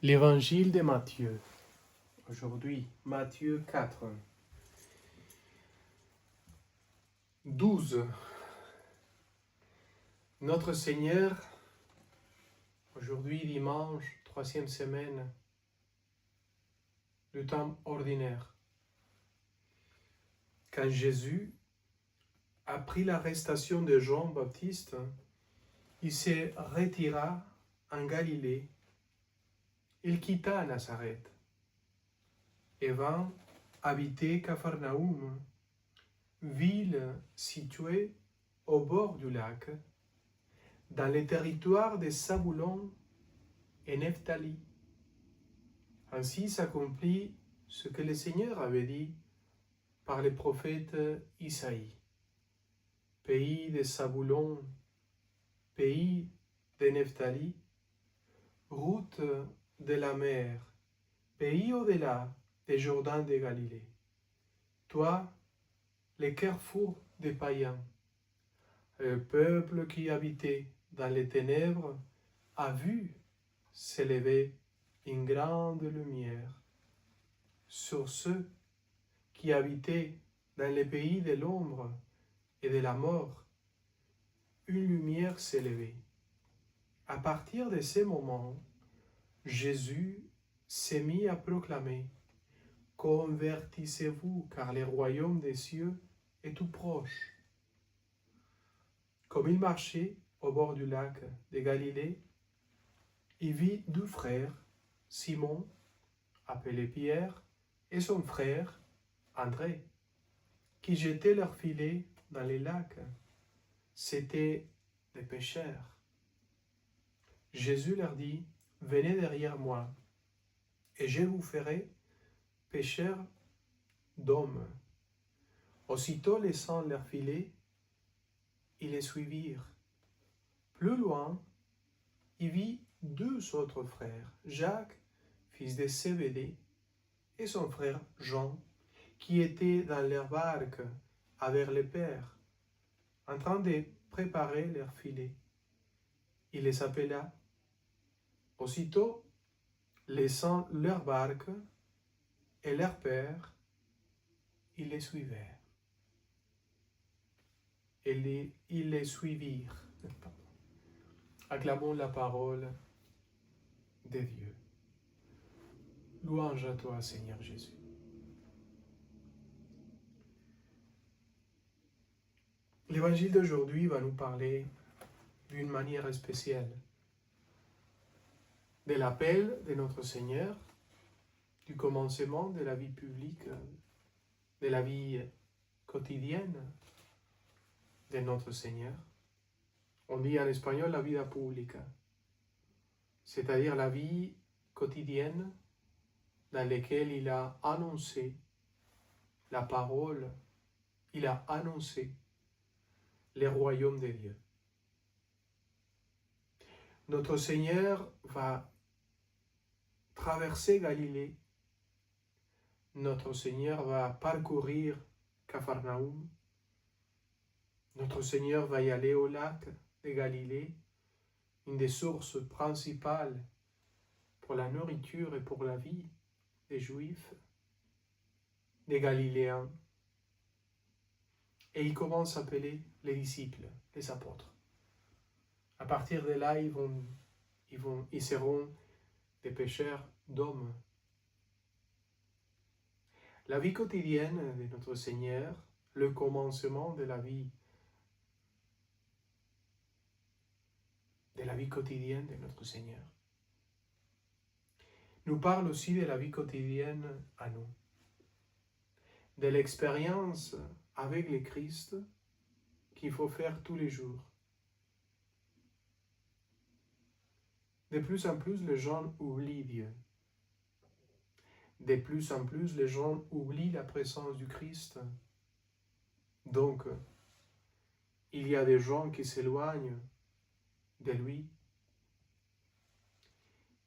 L'évangile de Matthieu. Aujourd'hui, Matthieu 4. 12. Notre Seigneur, aujourd'hui dimanche, 3e semaine du temps ordinaire. Quand Jésus a pris l'arrestation de Jean-Baptiste, il se retira en Galilée. Il quitta Nazareth et vint habiter Capharnaüm, ville située au bord du lac, dans les territoires de Zabulon et Nephtali. Ainsi s'accomplit ce que le Seigneur avait dit par le prophète Isaïe. Pays de Zabulon, pays de Nephtali, route de la mer, pays au-delà des Jourdains de Galilée. Toi, le carrefour des païens, le peuple qui habitait dans les ténèbres a vu s'élever une grande lumière. Sur ceux qui habitaient dans les pays de l'ombre et de la mort, une lumière s'est levée. À partir de ce moment, Jésus s'est mis à proclamer: Convertissez-vous, car le royaume des cieux est tout proche. Comme il marchait au bord du lac de Galilée, il vit deux frères, Simon, appelé Pierre, et son frère, André, qui jetaient leurs filets dans les lacs. C'étaient des pêcheurs. Jésus leur dit: Venez derrière moi, et je vous ferai pêcheurs d'hommes. Aussitôt laissant leurs filets, ils les suivirent. Plus loin, il vit deux autres frères, Jacques, fils de Zébédée, et son frère Jean, qui étaient dans leur barque avec le père, en train de préparer leurs filets. Il les appela. Aussitôt, laissant leur barque et leur père, ils les suivirent. Ils les suivirent. Acclamons la parole de Dieu. Louange à toi, Seigneur Jésus. L'évangile d'aujourd'hui va nous parler d'une manière spéciale de l'appel de notre Seigneur, du commencement de la vie publique, de la vie quotidienne de notre Seigneur. On dit en espagnol la vida pública, c'est-à-dire la vie quotidienne dans laquelle il a annoncé la parole, il a annoncé le royaume de Dieu. Notre Seigneur va traverser Galilée. Notre Seigneur va parcourir Capharnaüm. Notre Seigneur va y aller au lac de Galilée, une des sources principales pour la nourriture et pour la vie des Juifs, des Galiléens. Et il commence à appeler les disciples, les apôtres. À partir de là, ils seront des pêcheurs d'hommes. La vie quotidienne de notre Seigneur, le commencement de la vie quotidienne de notre Seigneur, nous parle aussi de la vie quotidienne à nous, de l'expérience avec le Christ qu'il faut faire tous les jours. De plus en plus, les gens oublient Dieu. De plus en plus, les gens oublient la présence du Christ. Donc, il y a des gens qui s'éloignent de lui,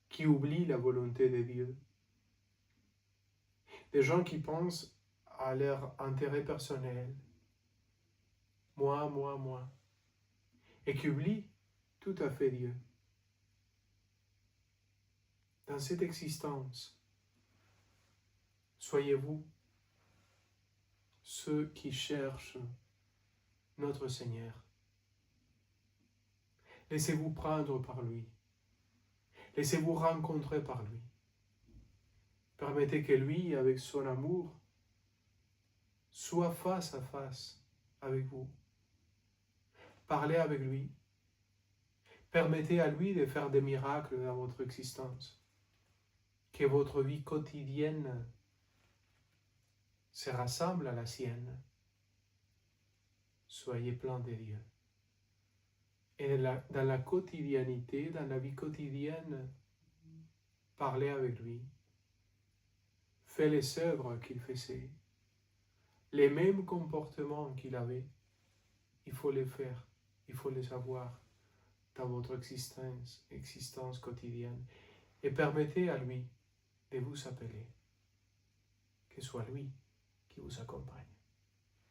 qui oublient la volonté de Dieu. Des gens qui pensent à leur intérêt personnel, moi, et qui oublient tout à fait Dieu. dans cette existence, soyez-vous ceux qui cherchent notre Seigneur. Laissez-vous prendre par lui. Laissez-vous rencontrer par lui. Permettez que lui, avec son amour, soit face à face avec vous. Parlez avec lui. Permettez à lui de faire des miracles dans votre existence. Que votre vie quotidienne se rassemble à la sienne. Soyez plein de Dieu. Et dans la quotidianité, dans la vie quotidienne, parlez avec lui. Faites les œuvres qu'il faisait. Les mêmes comportements qu'il avait, il faut les faire, il faut les avoir dans votre existence quotidienne. Et permettez à lui de vous appeler. Que ce soit lui qui vous accompagne.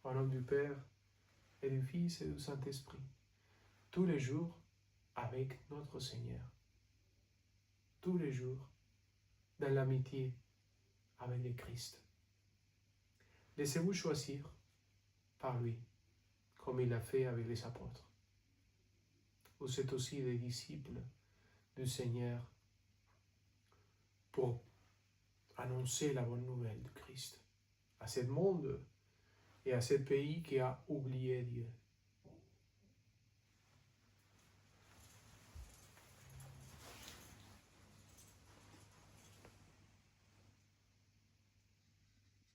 Au nom du Père et du Fils et du Saint-Esprit, tous les jours avec notre Seigneur. Tous les jours dans l'amitié avec le Christ. Laissez-vous choisir par lui, comme il a fait avec les apôtres. Vous êtes aussi des disciples du Seigneur pour annoncer la bonne nouvelle du Christ à ce monde et à ce pays qui a oublié Dieu.